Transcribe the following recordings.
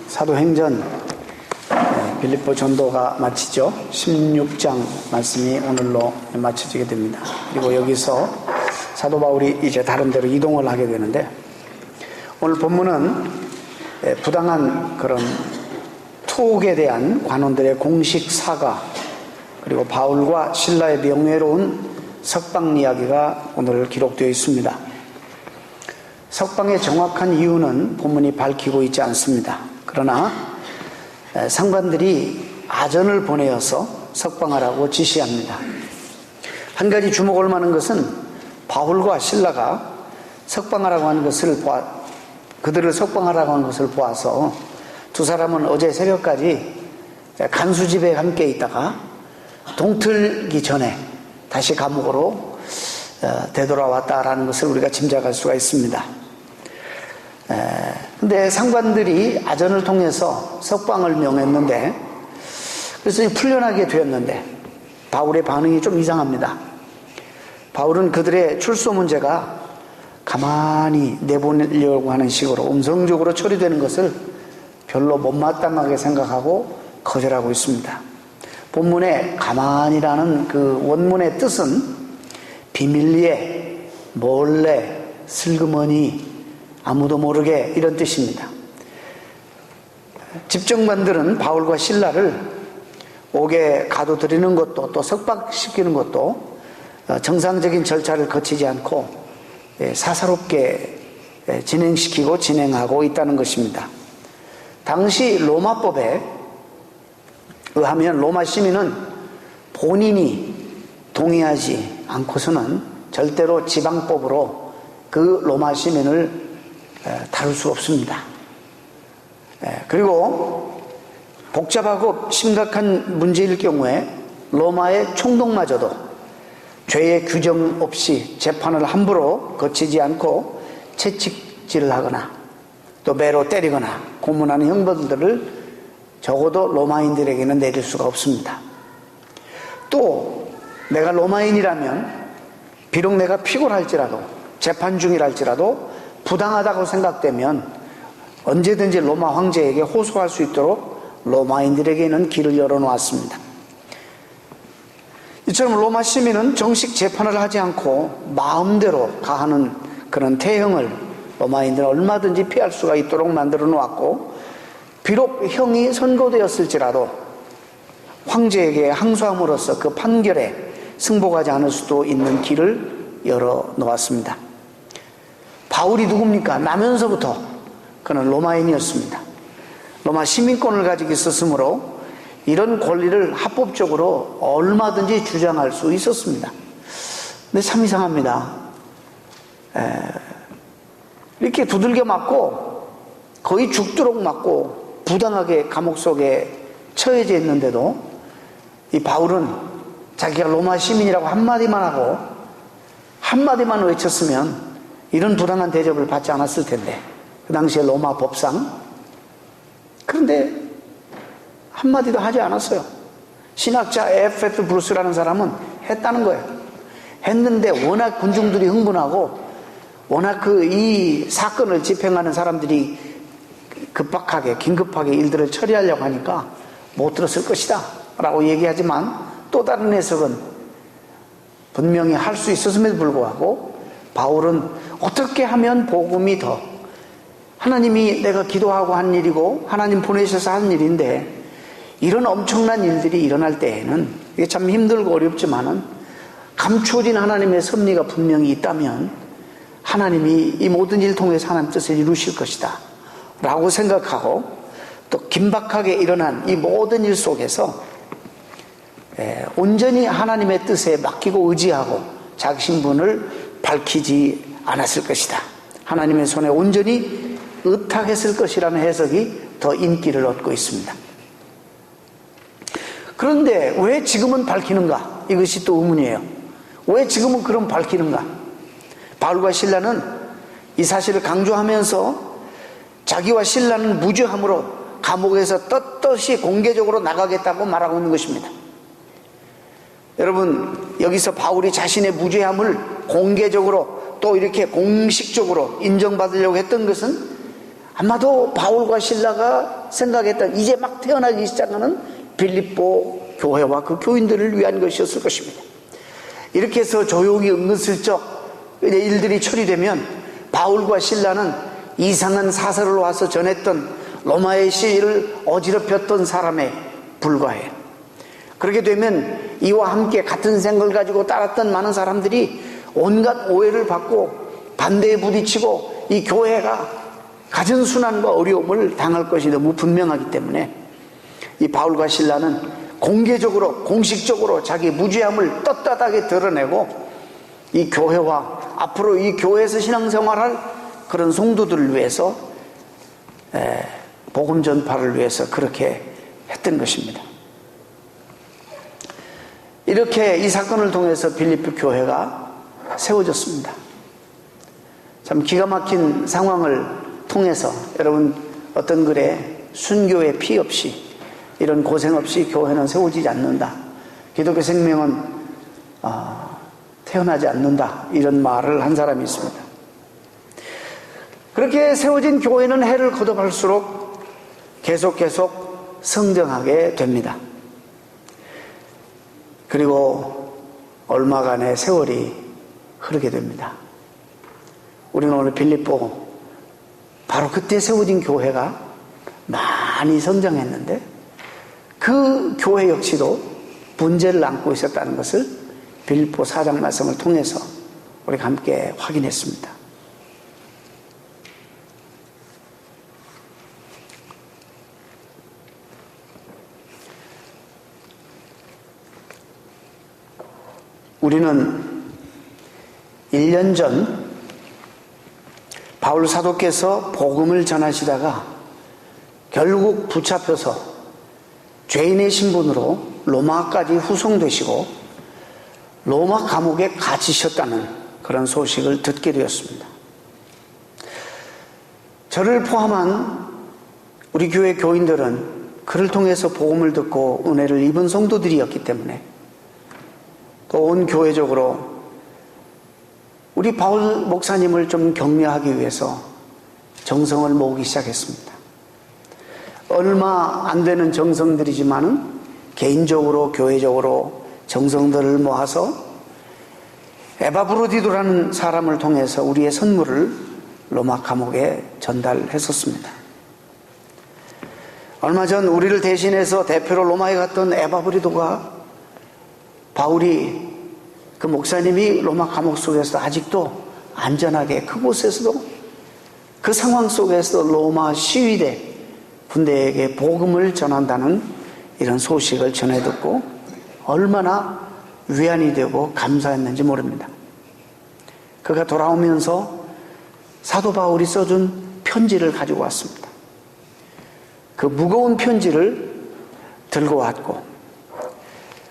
사도행전 빌립보 전도가 마치죠. 16장 말씀이 오늘로 마쳐지게 됩니다. 그리고 여기서 사도 바울이 이제 다른 데로 이동을 하게 되는데, 오늘 본문은 부당한 그런 투옥에 대한 관원들의 공식 사과, 그리고 바울과 신라의 명예로운 석방 이야기가 오늘 기록되어 있습니다. 석방의 정확한 이유는 본문이 밝히고 있지 않습니다. 그러나 상관들이 아전을 보내어서 석방하라고 지시합니다. 한 가지 주목할 만한 것은 바울과 신라가 석방하라고 하는 것을 그들을 석방하라고 하는 것을 보아서 두 사람은 어제 새벽까지 간수집에 함께 있다가 동틀기 전에 다시 감옥으로 되돌아왔다라는 것을 우리가 짐작할 수가 있습니다. 근데 상관들이 아전을 통해서 석방을 명했는데, 그래서 풀려나게 되었는데 바울의 반응이 좀 이상합니다. 바울은 그들의 출소 문제가 가만히 내보내려고 하는 식으로 음성적으로 처리되는 것을 별로 못마땅하게 생각하고 거절하고 있습니다. 본문의 가만히라는 그 원문의 뜻은 비밀리에, 몰래, 슬그머니, 아무도 모르게, 이런 뜻입니다. 집정관들은 바울과 신라를 옥에 가둬들이는 것도 또 석방시키는 것도 정상적인 절차를 거치지 않고 사사롭게 진행하고 있다는 것입니다. 당시 로마법에 의하면 로마 시민은 본인이 동의하지 않고서는 절대로 지방법으로 그 로마 시민을 다룰 수 없습니다. 그리고 복잡하고 심각한 문제일 경우에 로마의 총독마저도 죄의 규정 없이 재판을 함부로 거치지 않고 채찍질을 하거나 또 매로 때리거나 고문하는 형벌들을 적어도 로마인들에게는 내릴 수가 없습니다. 또 내가 로마인이라면 비록 내가 피곤할지라도 재판 중이랄지라도 부당하다고 생각되면 언제든지 로마 황제에게 호소할 수 있도록 로마인들에게는 길을 열어놓았습니다. 이처럼 로마 시민은 정식 재판을 하지 않고 마음대로 가하는 그런 태형을 로마인들은 얼마든지 피할 수가 있도록 만들어 놓았고, 비록 형이 선고되었을지라도 황제에게 항소함으로써 그 판결에 승복하지 않을 수도 있는 길을 열어 놓았습니다. 바울이 누굽니까? 나면서부터 그는 로마인이었습니다. 로마 시민권을 가지고 있었으므로 이런 권리를 합법적으로 얼마든지 주장할 수 있었습니다. 근데 참 이상합니다. 이렇게 두들겨 맞고 거의 죽도록 맞고 부당하게 감옥 속에 처해져 있는데도 이 바울은 자기가 로마 시민이라고 한마디만 하고 한마디만 외쳤으면 이런 부당한 대접을 받지 않았을 텐데, 그 당시에 로마 법상. 그런데 한마디도 하지 않았어요. 신학자 에페트 브루스라는 사람은 했다는 거예요. 했는데 워낙 군중들이 흥분하고 워낙 이 사건을 집행하는 사람들이 긴급하게 일들을 처리하려고 하니까 못 들었을 것이다 라고 얘기하지만, 또 다른 해석은 분명히 할 수 있었음에도 불구하고 바울은 어떻게 하면 복음이 더, 하나님이 내가 기도하고 한 일이고 하나님 보내셔서 한 일인데 이런 엄청난 일들이 일어날 때에는 이게 참 힘들고 어렵지만은 감추어진 하나님의 섭리가 분명히 있다면 하나님이 이 모든 일 통해서 하나님 뜻을 이루실 것이다 라고 생각하고, 또 긴박하게 일어난 이 모든 일 속에서 온전히 하나님의 뜻에 맡기고 의지하고 자기 신분을 밝히지 않았을 것이다, 하나님의 손에 온전히 의탁했을 것이라는 해석이 더 인기를 얻고 있습니다. 그런데 왜 지금은 밝히는가? 이것이 또 의문이에요. 왜 지금은 그럼 밝히는가? 바울과 신라는 이 사실을 강조하면서 자기와 신라는 무죄함으로 감옥에서 떳떳이 공개적으로 나가겠다고 말하고 있는 것입니다. 여러분, 여기서 바울이 자신의 무죄함을 공개적으로 또 이렇게 공식적으로 인정받으려고 했던 것은 아마도 바울과 실라가 생각했던 이제 막 태어나기 시작하는 빌립보 교회와 그 교인들을 위한 것이었을 것입니다. 이렇게 해서 조용히 은근슬쩍 일들이 처리되면 바울과 실라는 이상한 사설을 와서 전했던 로마의 시위를 어지럽혔던 사람에 불과해요. 그렇게 되면 이와 함께 같은 생각을 가지고 따랐던 많은 사람들이 온갖 오해를 받고 반대에 부딪히고 이 교회가 갖은 순환과 어려움을 당할 것이 너무 분명하기 때문에 이 바울과 실라는 공개적으로 공식적으로 자기 무죄함을 떳떳하게 드러내고 이 교회와 앞으로 이 교회에서 신앙생활할 그런 성도들을 위해서 복음 전파를 위해서 그렇게 했던 것입니다. 이렇게 이 사건을 통해서 빌립보 교회가 세워졌습니다. 참 기가 막힌 상황을 통해서 여러분 어떤 글에 순교의 피 없이 이런 고생 없이 교회는 세워지지 않는다. 기독교 생명은 태어나지 않는다. 이런 말을 한 사람이 있습니다. 그렇게 세워진 교회는 해를 거듭할수록 계속 성장하게 됩니다. 그리고 얼마간의 세월이 흐르게 됩니다. 우리는 오늘 빌립보 바로 그때 세워진 교회가 많이 성장했는데 그 교회 역시도 문제를 안고 있었다는 것을 빌립보 4장 말씀을 통해서 우리가 함께 확인했습니다. 우리는 1년 전 바울 사도께서 복음을 전하시다가 결국 붙잡혀서 죄인의 신분으로 로마까지 후송되시고 로마 감옥에 갇히셨다는 그런 소식을 듣게 되었습니다. 저를 포함한 우리 교회 교인들은 그를 통해서 복음을 듣고 은혜를 입은 성도들이었기 때문에 또 온 교회적으로 우리 바울 목사님을 좀 격려하기 위해서 정성을 모으기 시작했습니다. 얼마 안 되는 정성들이지만은 개인적으로 교회적으로 정성들을 모아서 에바브로디도라는 사람을 통해서 우리의 선물을 로마 감옥에 전달했었습니다. 얼마 전 우리를 대신해서 대표로 로마에 갔던 에바브로디도가 바울이 그 목사님이 로마 감옥 속에서 아직도 안전하게 그곳에서도 그 상황 속에서 로마 시위대 군대에게 복음을 전한다는 이런 소식을 전해 듣고 얼마나 위안이 되고 감사했는지 모릅니다. 그가 돌아오면서 사도 바울이 써준 편지를 가지고 왔습니다. 그 무거운 편지를 들고 왔고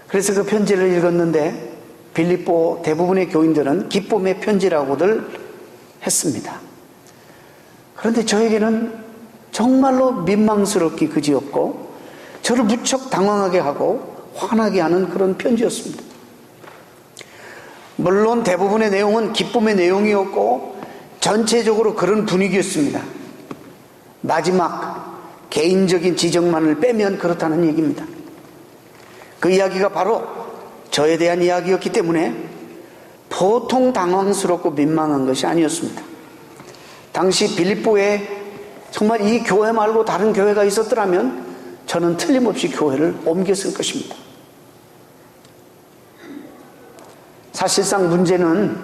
그래서 그 편지를 읽었는데 빌립보 대부분의 교인들은 기쁨의 편지라고들 했습니다. 그런데 저에게는 정말로 민망스럽기 그지없고 저를 무척 당황하게 하고 화나게 하는 그런 편지였습니다. 물론 대부분의 내용은 기쁨의 내용이었고 전체적으로 그런 분위기였습니다. 마지막 개인적인 지적만을 빼면 그렇다는 얘기입니다. 그 이야기가 바로 저에 대한 이야기였기 때문에 보통 당황스럽고 민망한 것이 아니었습니다. 당시 빌립보에 정말 이 교회 말고 다른 교회가 있었더라면 저는 틀림없이 교회를 옮겼을 것입니다. 사실상 문제는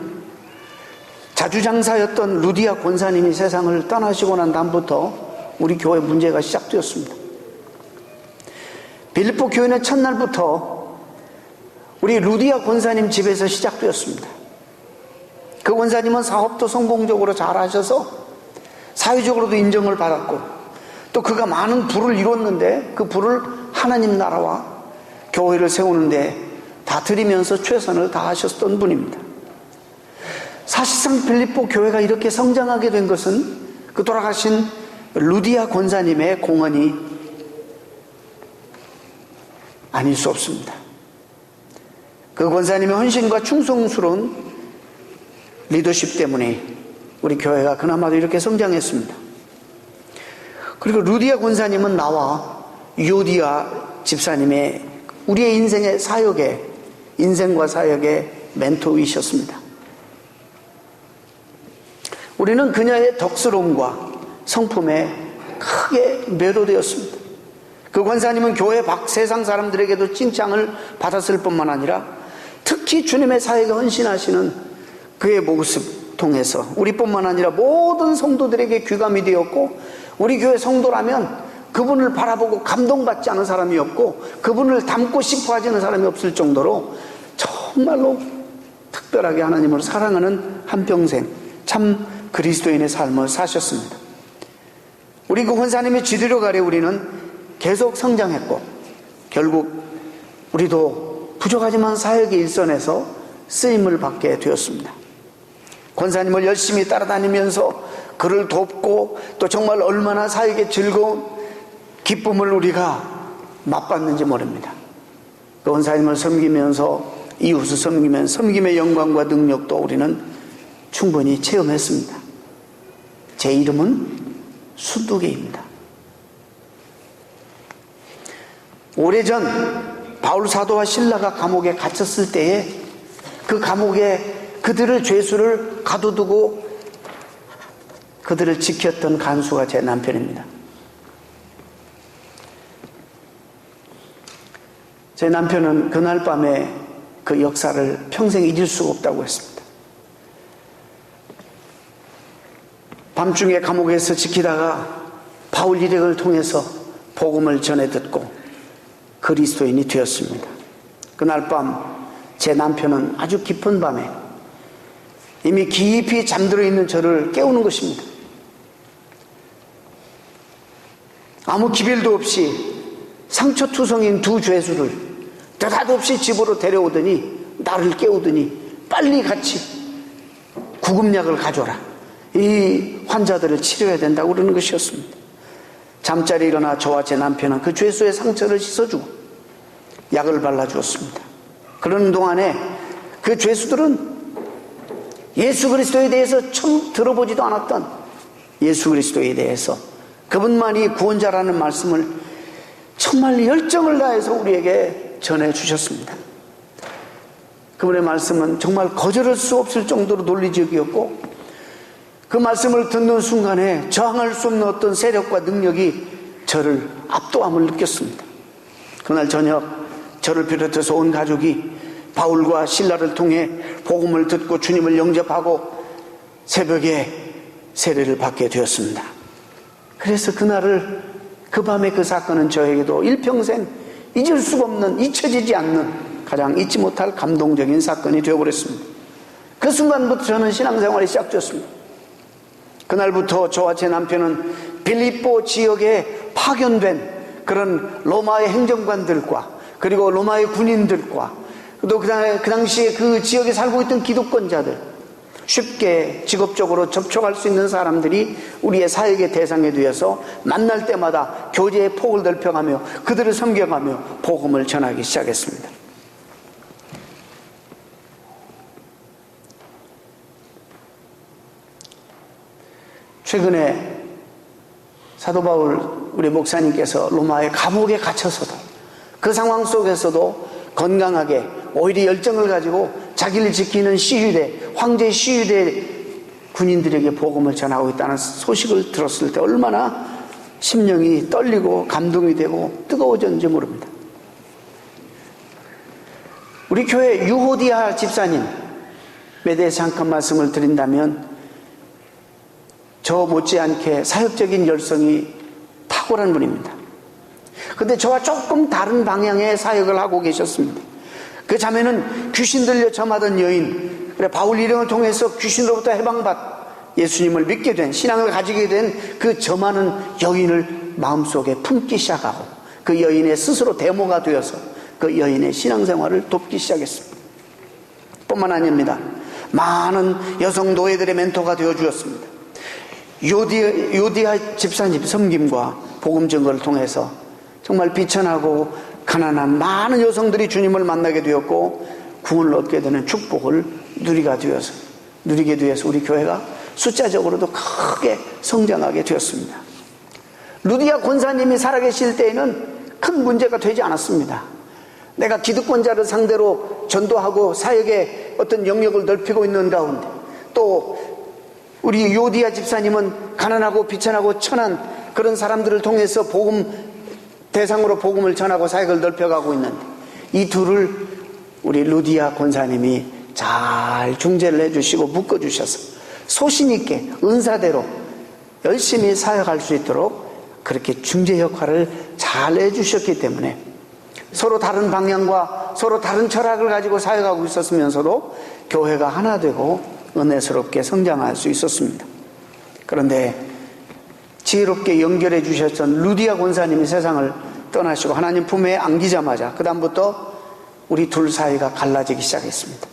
자주장사였던 루디아 권사님이 세상을 떠나시고 난 다음부터 우리 교회 문제가 시작되었습니다. 빌립보 교회는 첫날부터 우리 루디아 권사님 집에서 시작되었습니다. 그 권사님은 사업도 성공적으로 잘 하셔서 사회적으로도 인정을 받았고 또 그가 많은 부를 이뤘는데 그 부를 하나님 나라와 교회를 세우는데 다 드리면서 최선을 다하셨던 분입니다. 사실상 빌립보 교회가 이렇게 성장하게 된 것은 그 돌아가신 루디아 권사님의 공헌이 아닐 수 없습니다. 그 권사님의 헌신과 충성스러운 리더십 때문에 우리 교회가 그나마도 이렇게 성장했습니다. 그리고 루디아 권사님은 나와 요디아 집사님의 우리의 인생의 사역에, 인생과 사역의 멘토이셨습니다. 우리는 그녀의 덕스러움과 성품에 크게 매료되었습니다. 그 권사님은 교회 밖 세상 사람들에게도 칭찬을 받았을 뿐만 아니라 특히 주님의 사역에 헌신하시는 그의 모습 통해서 우리뿐만 아니라 모든 성도들에게 귀감이 되었고, 우리 교회 성도라면 그분을 바라보고 감동받지 않은 사람이 없고 그분을 닮고 싶어 하지는 사람이 없을 정도로 정말로 특별하게 하나님을 사랑하는 한평생 참 그리스도인의 삶을 사셨습니다. 우리 그 권사님의 지도력 아래 우리는 계속 성장했고, 결국 우리도 부족하지만 사역의 일선에서 쓰임을 받게 되었습니다. 권사님을 열심히 따라다니면서 그를 돕고 또 정말 얼마나 사역의 즐거운 기쁨을 우리가 맛봤는지 모릅니다. 그 권사님을 섬기면서, 이웃을 섬기면서 섬김의 영광과 능력도 우리는 충분히 체험했습니다. 제 이름은 순두개입니다. 오래전 바울 사도와 실라가 감옥에 갇혔을 때에 그 감옥에 그들의 죄수를 가둬두고 그들을 지켰던 간수가 제 남편입니다. 제 남편은 그날 밤에 그 역사를 평생 잊을 수가 없다고 했습니다. 밤중에 감옥에서 지키다가 바울 일행을 통해서 복음을 전해 듣고 그리스도인이 되었습니다. 그날 밤 제 남편은 아주 깊은 밤에 이미 깊이 잠들어 있는 저를 깨우는 것입니다. 아무 기별도 없이 상처투성인 두 죄수를 느닷없이 집으로 데려오더니 나를 깨우더니 빨리 같이 구급약을 가져라, 이 환자들을 치료해야 된다고 그러는 것이었습니다. 잠자리에 일어나 저와 제 남편은 그 죄수의 상처를 씻어주고 약을 발라주었습니다. 그러는 동안에 그 죄수들은 예수 그리스도에 대해서 처음 들어보지도 않았던 예수 그리스도에 대해서, 그분만이 구원자라는 말씀을 정말 열정을 다해서 우리에게 전해주셨습니다. 그분의 말씀은 정말 거절할 수 없을 정도로 논리적이었고, 그 말씀을 듣는 순간에 저항할 수 없는 어떤 세력과 능력이 저를 압도함을 느꼈습니다. 그날 저녁 저를 비롯해서 온 가족이 바울과 실라를 통해 복음을 듣고 주님을 영접하고 새벽에 세례를 받게 되었습니다. 그래서 그날을, 그 밤의 그 사건은 저에게도 일평생 잊을 수가 없는, 잊혀지지 않는 가장 잊지 못할 감동적인 사건이 되어버렸습니다. 그 순간부터 저는 신앙생활이 시작되었습니다. 그날부터 저와 제 남편은 빌립보 지역에 파견된 그런 로마의 행정관들과 그리고 로마의 군인들과 또 그 당시에 그 지역에 살고 있던 기득권자들, 쉽게 직업적으로 접촉할 수 있는 사람들이 우리의 사역의 대상이 되어서 만날 때마다 교제의 폭을 넓혀가며 그들을 섬겨가며 복음을 전하기 시작했습니다. 최근에 사도 바울 우리 목사님께서 로마의 감옥에 갇혀서도 그 상황 속에서도 건강하게 오히려 열정을 가지고 자기를 지키는 시위대, 황제 시위대 군인들에게 복음을 전하고 있다는 소식을 들었을 때 얼마나 심령이 떨리고 감동이 되고 뜨거워졌는지 모릅니다. 우리 교회 유호디아 집사님에 대해서 잠깐 말씀을 드린다면, 저 못지않게 사역적인 열성이 탁월한 분입니다. 근데 저와 조금 다른 방향의 사역을 하고 계셨습니다. 그 자매는 귀신 들려 점하던 여인, 그래 바울 일행을 통해서 귀신으로부터 해방받 예수님을 믿게 된, 신앙을 가지게 된 그 점하는 여인을 마음속에 품기 시작하고 그 여인의 스스로 데모가 되어서 그 여인의 신앙생활을 돕기 시작했습니다. 뿐만 아닙니다. 많은 여성 노예들의 멘토가 되어주었습니다. 요디아 집사님 섬김과 복음 증거를 통해서 정말 비천하고 가난한 많은 여성들이 주님을 만나게 되었고 구원을 얻게 되는 축복을 누리게 되어서 우리 교회가 숫자적으로도 크게 성장하게 되었습니다. 루디아 권사님이 살아계실 때에는 큰 문제가 되지 않았습니다. 내가 기득권자를 상대로 전도하고 사역의 어떤 영역을 넓히고 있는 가운데, 또 우리 요디아 집사님은 가난하고 비천하고 천한 그런 사람들을 통해서 대상으로 복음을 전하고 사역을 넓혀가고 있는데, 이 둘을 우리 루디아 권사님이 잘 중재를 해주시고 묶어주셔서 소신 있게 은사대로 열심히 사역할 수 있도록 그렇게 중재 역할을 잘 해주셨기 때문에 서로 다른 방향과 서로 다른 철학을 가지고 사역하고 있었으면서도 교회가 하나 되고 은혜스럽게 성장할 수 있었습니다. 그런데 지혜롭게 연결해 주셨던 루디아 권사님이 세상을 떠나시고 하나님 품에 안기자마자 그 다음부터 우리 둘 사이가 갈라지기 시작했습니다.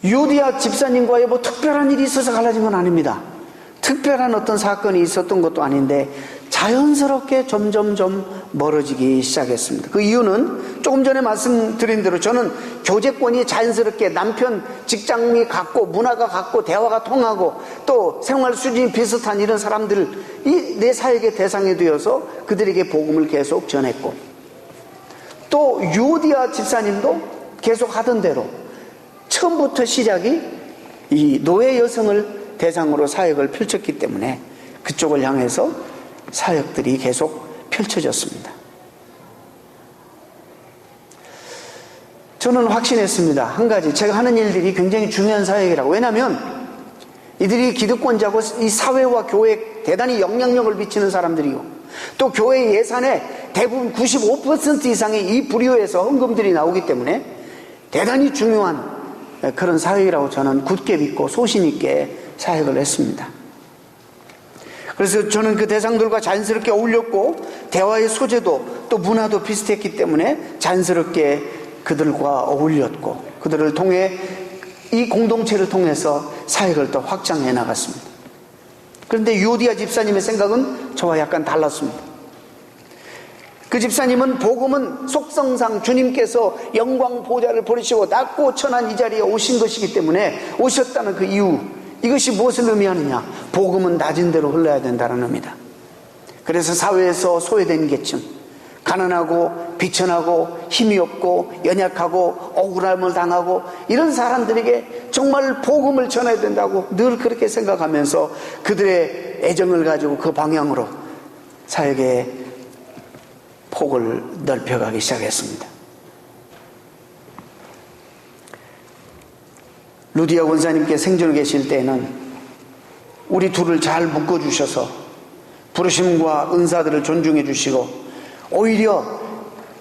요디아 집사님과의 뭐 특별한 일이 있어서 갈라진 건 아닙니다. 특별한 어떤 사건이 있었던 것도 아닌데 자연스럽게 점점점 멀어지기 시작했습니다. 그 이유는 조금 전에 말씀드린 대로 저는 교제권이 자연스럽게 남편 직장이 같고 문화가 같고 대화가 통하고 또 생활 수준이 비슷한 이런 사람들이 내 사역의 대상이 되어서 그들에게 복음을 계속 전했고, 또 요디아 집사님도 계속 하던 대로 처음부터 시작이 이 노예 여성을 대상으로 사역을 펼쳤기 때문에 그쪽을 향해서 사역들이 계속 펼쳐졌습니다. 저는 확신했습니다. 한 가지, 제가 하는 일들이 굉장히 중요한 사역이라고. 왜냐하면 이들이 기득권자고 이 사회와 교회에 대단히 영향력을 미치는 사람들이고, 또 교회 예산의 대부분 95% 이상의 이 불효에서 헌금들이 나오기 때문에 대단히 중요한 그런 사역이라고 저는 굳게 믿고 소신 있게 사역을 했습니다. 그래서 저는 그 대상들과 자연스럽게 어울렸고, 대화의 소재도 또 문화도 비슷했기 때문에 자연스럽게 그들과 어울렸고, 그들을 통해 이 공동체를 통해서 사역을 또 확장해 나갔습니다. 그런데 요디아 집사님의 생각은 저와 약간 달랐습니다. 그 집사님은 복음은 속성상 주님께서 영광 보좌를 버리시고 낮고 천한 이 자리에 오신 것이기 때문에, 오셨다는 그 이유, 이것이 무엇을 의미하느냐? 복음은 낮은 대로 흘러야 된다는 의미다. 그래서 사회에서 소외된 계층, 가난하고 비천하고 힘이 없고 연약하고 억울함을 당하고 이런 사람들에게 정말 복음을 전해야 된다고 늘 그렇게 생각하면서 그들의 애정을 가지고 그 방향으로 사역의 폭을 넓혀가기 시작했습니다. 루디아 권사님께 생전에 계실 때에는 우리 둘을 잘 묶어주셔서 부르심과 은사들을 존중해 주시고 오히려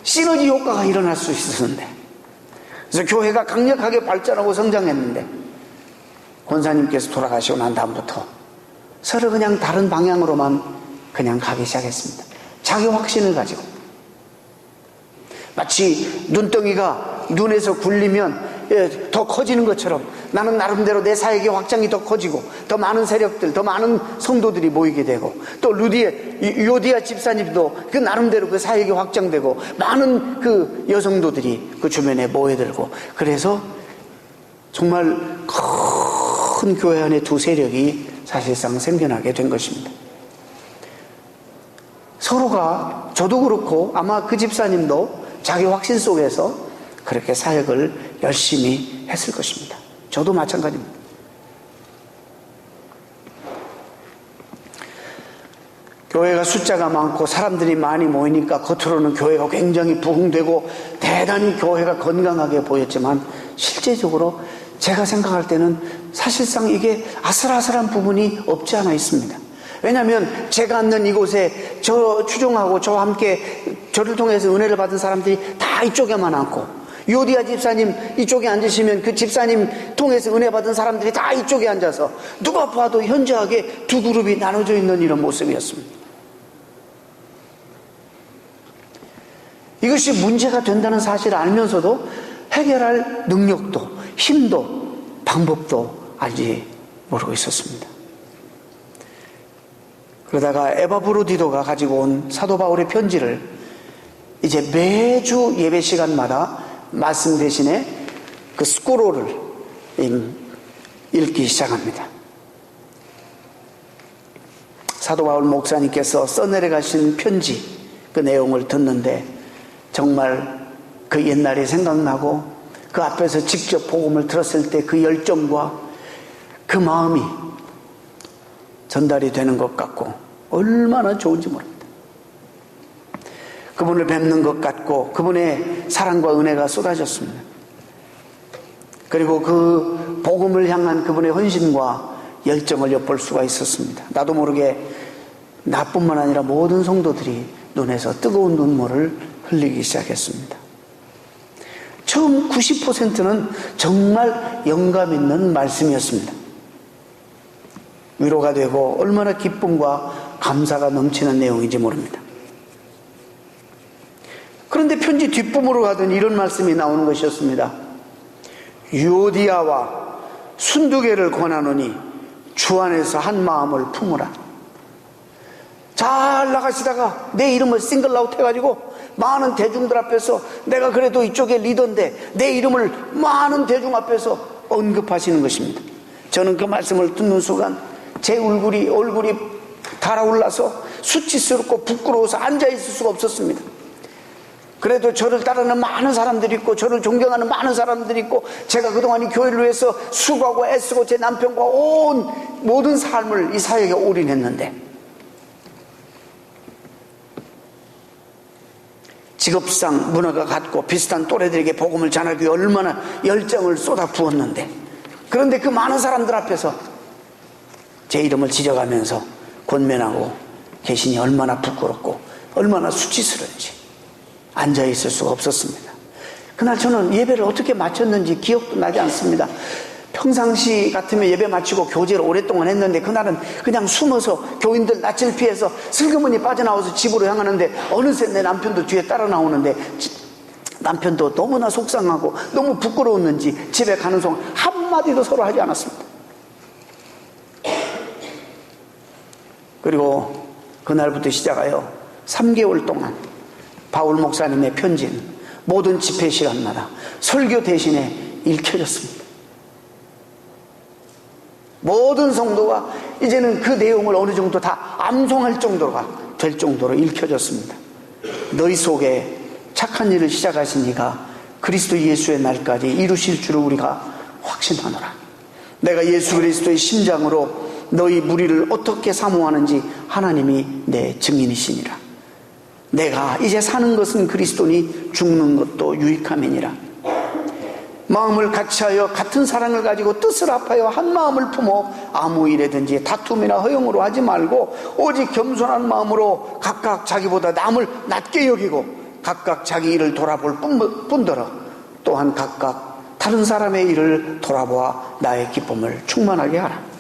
시너지 효과가 일어날 수 있었는데, 그래서 교회가 강력하게 발전하고 성장했는데, 권사님께서 돌아가시고 난 다음부터 서로 그냥 다른 방향으로만 그냥 가기 시작했습니다. 자기 확신을 가지고. 마치 눈덩이가 눈에서 굴리면 더 커지는 것처럼 나는 나름대로 내 사역의 확장이 더 커지고 더 많은 세력들, 더 많은 성도들이 모이게 되고, 또 요디아 집사님도 그 나름대로 그 사역이 확장되고 많은 그 여성도들이 그 주변에 모여들고, 그래서 정말 큰 교회 안에 두 세력이 사실상 생겨나게 된 것입니다. 서로가, 저도 그렇고 아마 그 집사님도 자기 확신 속에서 그렇게 사역을 열심히 했을 것입니다. 저도 마찬가지입니다. 교회가 숫자가 많고 사람들이 많이 모이니까 겉으로는 교회가 굉장히 부흥되고 대단히 교회가 건강하게 보였지만, 실제적으로 제가 생각할 때는 사실상 이게 아슬아슬한 부분이 없지 않아 있습니다. 왜냐하면 제가 앉는 이곳에 저 추종하고 저와 함께 저를 통해서 은혜를 받은 사람들이 다 이쪽에만 앉고, 요디아 집사님 이쪽에 앉으시면 그 집사님 통해서 은혜 받은 사람들이 다 이쪽에 앉아서 누가 봐도 현저하게 두 그룹이 나눠져 있는 이런 모습이었습니다. 이것이 문제가 된다는 사실을 알면서도 해결할 능력도 힘도 방법도 알지 모르고 있었습니다. 그러다가 에바브로디도가 가지고 온 사도 바울의 편지를 이제 매주 예배 시간마다 말씀 대신에 그 스코로를 읽기 시작합니다. 사도 바울 목사님께서 써내려가신 편지 그 내용을 듣는데 정말 그 옛날이 생각나고 그 앞에서 직접 복음을 들었을 때 그 열정과 그 마음이 전달이 되는 것 같고 얼마나 좋은지 모릅니다. 그분을 뵙는 것 같고 그분의 사랑과 은혜가 쏟아졌습니다. 그리고 그 복음을 향한 그분의 헌신과 열정을 엿볼 수가 있었습니다. 나도 모르게 나뿐만 아니라 모든 성도들이 눈에서 뜨거운 눈물을 흘리기 시작했습니다. 처음 90%는 정말 영감 있는 말씀이었습니다. 위로가 되고 얼마나 기쁨과 감사가 넘치는 내용인지 모릅니다. 그런데 편지 뒷부분으로 가더니 이런 말씀이 나오는 것이었습니다. 유오디아와 순두개를 권하노니 주 안에서 한 마음을 품으라. 잘 나가시다가 내 이름을 싱글아웃 해가지고 많은 대중들 앞에서 내가 그래도 이쪽에 리더인데 내 이름을 많은 대중 앞에서 언급하시는 것입니다. 저는 그 말씀을 듣는 순간 제 얼굴이 달아올라서 수치스럽고 부끄러워서 앉아있을 수가 없었습니다. 그래도 저를 따르는 많은 사람들이 있고 저를 존경하는 많은 사람들이 있고 제가 그동안 이 교회를 위해서 수고하고 애쓰고 제 남편과 온 모든 삶을 이 사역에 올인했는데 직업상 문화가 같고 비슷한 또래들에게 복음을 전하기 위해 얼마나 열정을 쏟아 부었는데 그런데 그 많은 사람들 앞에서 제 이름을 지적하면서 권면하고 계시니 얼마나 부끄럽고 얼마나 수치스러운지 앉아있을 수가 없었습니다. 그날 저는 예배를 어떻게 마쳤는지 기억도 나지 않습니다. 평상시 같으면 예배 마치고 교제를 오랫동안 했는데 그날은 그냥 숨어서 교인들 낯을 피해서 슬그머니 빠져나와서 집으로 향하는데 어느새 내 남편도 뒤에 따라 나오는데 남편도 너무나 속상하고 너무 부끄러웠는지 집에 가는 동안 한마디도 서로 하지 않았습니다. 그리고 그날부터 시작하여 3개월 동안 바울 목사님의 편지는 모든 집회 시간마다 설교 대신에 읽혀졌습니다. 모든 성도가 이제는 그 내용을 어느 정도 다 암송할 정도가 될 정도로 읽혀졌습니다. 너희 속에 착한 일을 시작하신 이가 그리스도 예수의 날까지 이루실 줄을 우리가 확신하노라. 내가 예수 그리스도의 심장으로 너희 무리를 어떻게 사모하는지 하나님이 내 증인이시니라. 내가 이제 사는 것은 그리스도니 죽는 것도 유익함이니라. 마음을 같이하여 같은 사랑을 가지고 뜻을 합하여 한 마음을 품어 아무 일에든지 다툼이나 허용으로 하지 말고 오직 겸손한 마음으로 각각 자기보다 남을 낮게 여기고 각각 자기 일을 돌아볼 뿐더러 또한 각각 다른 사람의 일을 돌아보아 나의 기쁨을 충만하게 하라.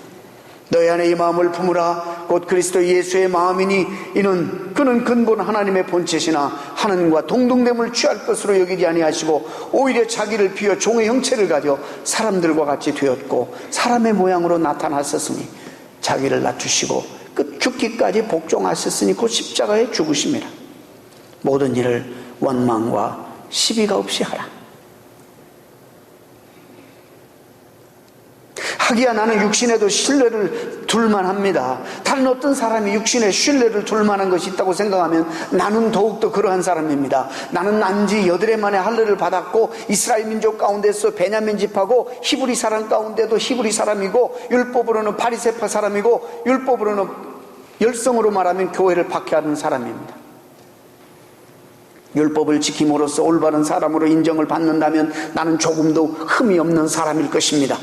너희 안에 이 마음을 품으라. 곧 그리스도 예수의 마음이니 이는 그는 근본 하나님의 본체시나 하나님과 동등됨을 취할 것으로 여기지 아니하시고 오히려 자기를 비워 종의 형체를 가져 사람들과 같이 되었고 사람의 모양으로 나타났었으니 자기를 낮추시고 끝 죽기까지 복종하셨으니 곧 십자가에 죽으심이라. 모든 일을 원망과 시비가 없이 하라. 하기야 나는 육신에도 신뢰를 둘만 합니다. 다른 어떤 사람이 육신에 신뢰를 둘 만한 것이 있다고 생각하면 나는 더욱더 그러한 사람입니다. 나는 난지 8해 만에 할례를 받았고 이스라엘 민족 가운데서 베냐민 집하고 히브리 사람 가운데도 히브리 사람이고 율법으로는 바리새파 사람이고 율법으로는 열성으로 말하면 교회를 박해하는 사람입니다. 율법을 지킴으로써 올바른 사람으로 인정을 받는다면 나는 조금도 흠이 없는 사람일 것입니다.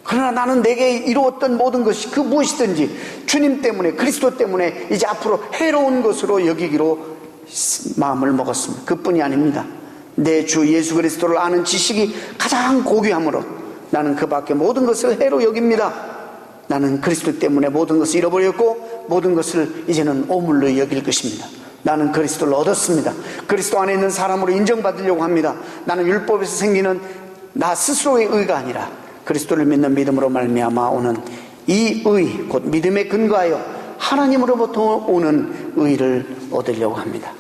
그러나 나는 내게 이루었던 모든 것이 그 무엇이든지 주님 때문에 그리스도 때문에 이제 앞으로 해로운 것으로 여기기로 마음을 먹었습니다. 그뿐이 아닙니다. 내 주 예수 그리스도를 아는 지식이 가장 고귀하므로 나는 그 밖에 모든 것을 해로 여깁니다. 나는 그리스도 때문에 모든 것을 잃어버렸고 모든 것을 이제는 오물로 여길 것입니다. 나는 그리스도를 얻었습니다. 그리스도 안에 있는 사람으로 인정받으려고 합니다. 나는 율법에서 생기는 나 스스로의 의가 아니라 그리스도를 믿는 믿음으로 말미암아 오는 이 의, 곧 믿음에 근거하여 하나님으로부터 오는 의를 얻으려고 합니다.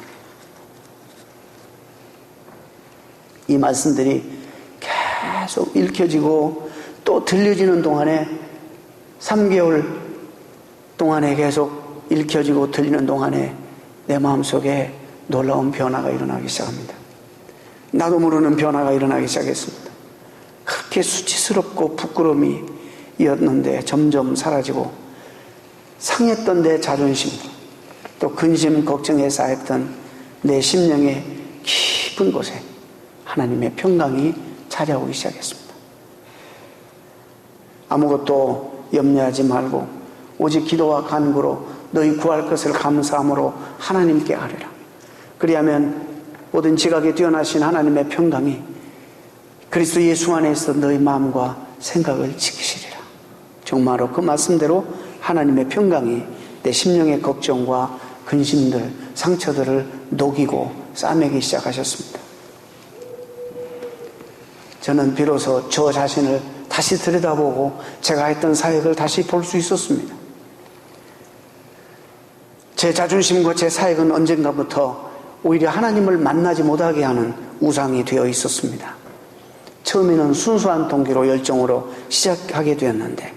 이 말씀들이 계속 읽혀지고 또 들려지는 동안에 3개월 동안에 계속 읽혀지고 들리는 동안에 내 마음속에 놀라운 변화가 일어나기 시작합니다. 나도 모르는 변화가 일어나기 시작했습니다. 그렇게 수치스럽고 부끄러움이었는데 점점 사라지고 상했던 내 자존심, 또 근심, 걱정에 쌓였던 내 심령의 깊은 곳에 하나님의 평강이 자리하기 시작했습니다. 아무것도 염려하지 말고 오직 기도와 간구로 너희 구할 것을 감사함으로 하나님께 아뢰라. 그리하면 모든 지각에 뛰어나신 하나님의 평강이 그리스도 예수 안에서 너희 마음과 생각을 지키시리라. 정말로 그 말씀대로 하나님의 평강이 내 심령의 걱정과 근심들, 상처들을 녹이고 싸매기 시작하셨습니다. 저는 비로소 저 자신을 다시 들여다보고 제가 했던 사역을 다시 볼 수 있었습니다. 제 자존심과 제 사역은 언젠가부터 오히려 하나님을 만나지 못하게 하는 우상이 되어 있었습니다. 처음에는 순수한 동기로 열정으로 시작하게 되었는데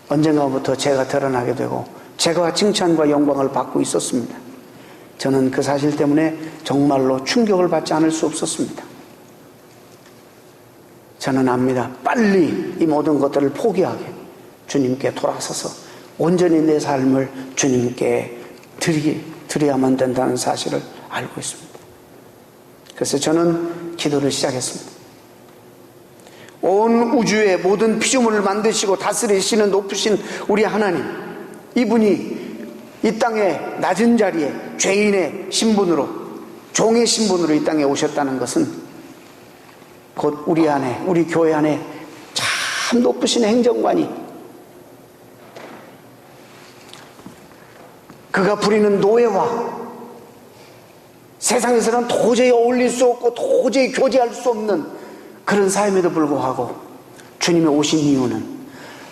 언젠가부터 제가 드러나게 되고 제가 칭찬과 영광을 받고 있었습니다. 저는 그 사실 때문에 정말로 충격을 받지 않을 수 없었습니다. 저는 압니다. 빨리 이 모든 것들을 포기하게 주님께 돌아서서 온전히 내 삶을 주님께 드려야만 된다는 사실을 알고 있습니다. 그래서 저는 기도를 시작했습니다. 온 우주의 모든 피조물을 만드시고 다스리시는 높으신 우리 하나님, 이분이 이 땅의 낮은 자리에 죄인의 신분으로, 종의 신분으로 이 땅에 오셨다는 것은 곧 우리 안에, 우리 교회 안에 참 높으신 행정관이 그가 부리는 노예와 세상에서는 도저히 어울릴 수 없고 도저히 교제할 수 없는 그런 삶에도 불구하고 주님이 오신 이유는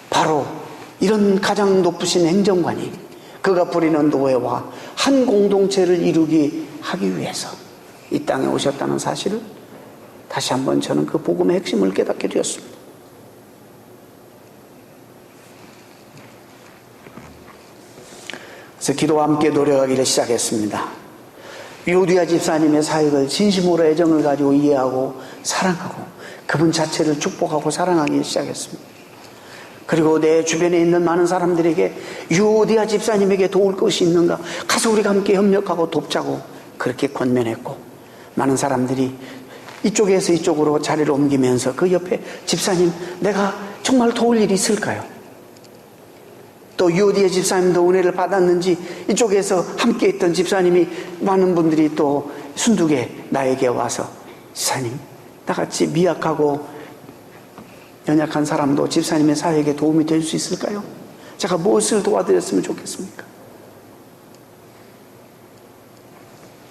바로 이런 가장 높으신 행정관이 그가 부리는 노예와 한 공동체를 이루기 하기 위해서 이 땅에 오셨다는 사실을 다시 한번 저는 그 복음의 핵심을 깨닫게 되었습니다. 그래서 기도와 함께 노력하기를 시작했습니다. 유오디아 집사님의 사역을 진심으로 애정을 가지고 이해하고 사랑하고 그분 자체를 축복하고 사랑하기 시작했습니다. 그리고 내 주변에 있는 많은 사람들에게 유오디아 집사님에게 도울 것이 있는가? 가서 우리가 함께 협력하고 돕자고 그렇게 권면했고, 많은 사람들이 이쪽에서 이쪽으로 자리를 옮기면서 그 옆에 집사님, 내가 정말 도울 일이 있을까요? 또 유오디아 집사님도 은혜를 받았는지 이쪽에서 함께 있던 집사님이 많은 분들이 또 순두게 나에게 와서 집사님, 나같이 미약하고 연약한 사람도 집사님의 사역에 도움이 될 수 있을까요? 제가 무엇을 도와드렸으면 좋겠습니까?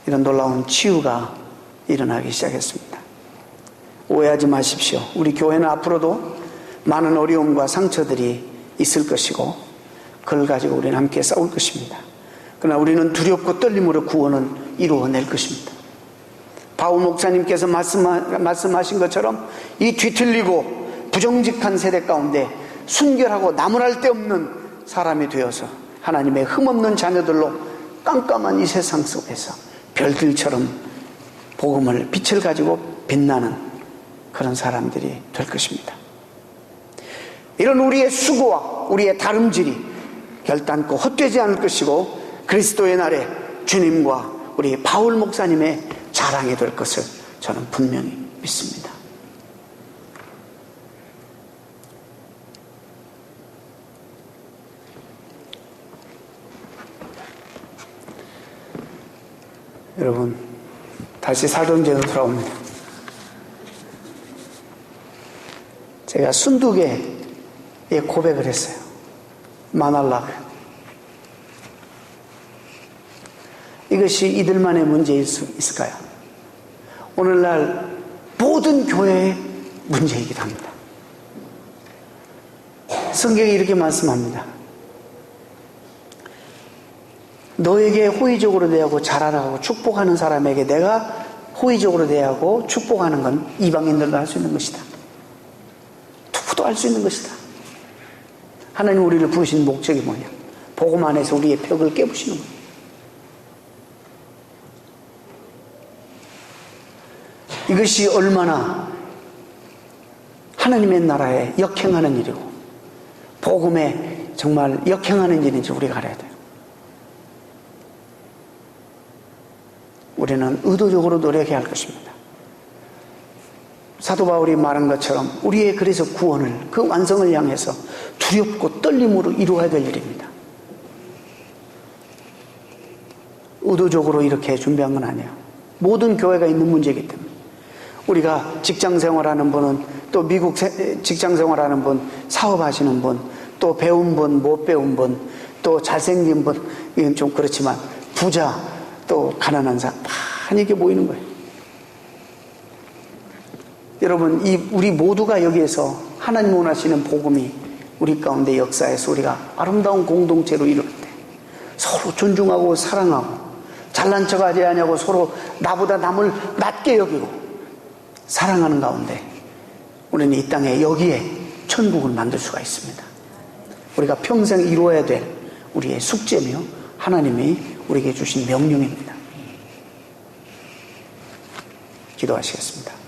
이런 놀라운 치유가 일어나기 시작했습니다. 오해하지 마십시오. 우리 교회는 앞으로도 많은 어려움과 상처들이 있을 것이고 그걸 가지고 우리는 함께 싸울 것입니다. 그러나 우리는 두렵고 떨림으로 구원을 이루어낼 것입니다. 바울 목사님께서 말씀하신 것처럼 이 뒤틀리고 부정직한 세대 가운데 순결하고 나무랄 데 없는 사람이 되어서 하나님의 흠없는 자녀들로 깜깜한 이 세상 속에서 별들처럼 복음을, 빛을 가지고 빛나는 그런 사람들이 될 것입니다. 이런 우리의 수고와 우리의 다름질이 결단코 헛되지 않을 것이고 그리스도의 날에 주님과 우리 바울 목사님의 자랑이 될 것을 저는 분명히 믿습니다. 여러분, 다시 사도행전으로 돌아옵니다. 제가 순두개에 고백을 했어요. 마날락. 이것이 이들만의 문제일 수 있을까요? 오늘날 모든 교회의 문제이기도 합니다. 성경이 이렇게 말씀합니다. 너에게 호의적으로 대하고 잘하라고 축복하는 사람에게 내가 호의적으로 대하고 축복하는 건 이방인들도 할 수 있는 것이다. 누구도 할 수 있는 것이다. 하나님 우리를 부르신 목적이 뭐냐? 복음 안에서 우리의 벽을 깨부시는 거예요. 이것이 얼마나 하나님의 나라에 역행하는 일이고 복음에 정말 역행하는 일인지 우리가 알아야 돼요. 우리는 의도적으로 노력해야 할 것입니다. 사도 바울이 말한 것처럼 우리의 그래서 구원을, 그 완성을 향해서 두렵고 떨림으로 이루어야 될 일입니다. 의도적으로 이렇게 준비한 건 아니에요. 모든 교회가 있는 문제이기 때문에. 우리가 직장 생활하는 분은, 또 미국 직장 생활하는 분, 사업하시는 분, 또 배운 분, 못 배운 분, 또 잘생긴 분, 이건 좀 그렇지만 부자, 또 가난한 사람, 많이 이렇게 모이는 거예요. 여러분, 우리 모두가 여기에서 하나님 원하시는 복음이 우리 가운데 역사에서 우리가 아름다운 공동체로 이룰 때 서로 존중하고 사랑하고 잘난 척하지 않냐고 서로 나보다 남을 낮게 여기고 사랑하는 가운데 우리는 이 땅에 여기에 천국을 만들 수가 있습니다. 우리가 평생 이루어야 될 우리의 숙제며 하나님이 우리에게 주신 명령입니다. 기도하시겠습니다.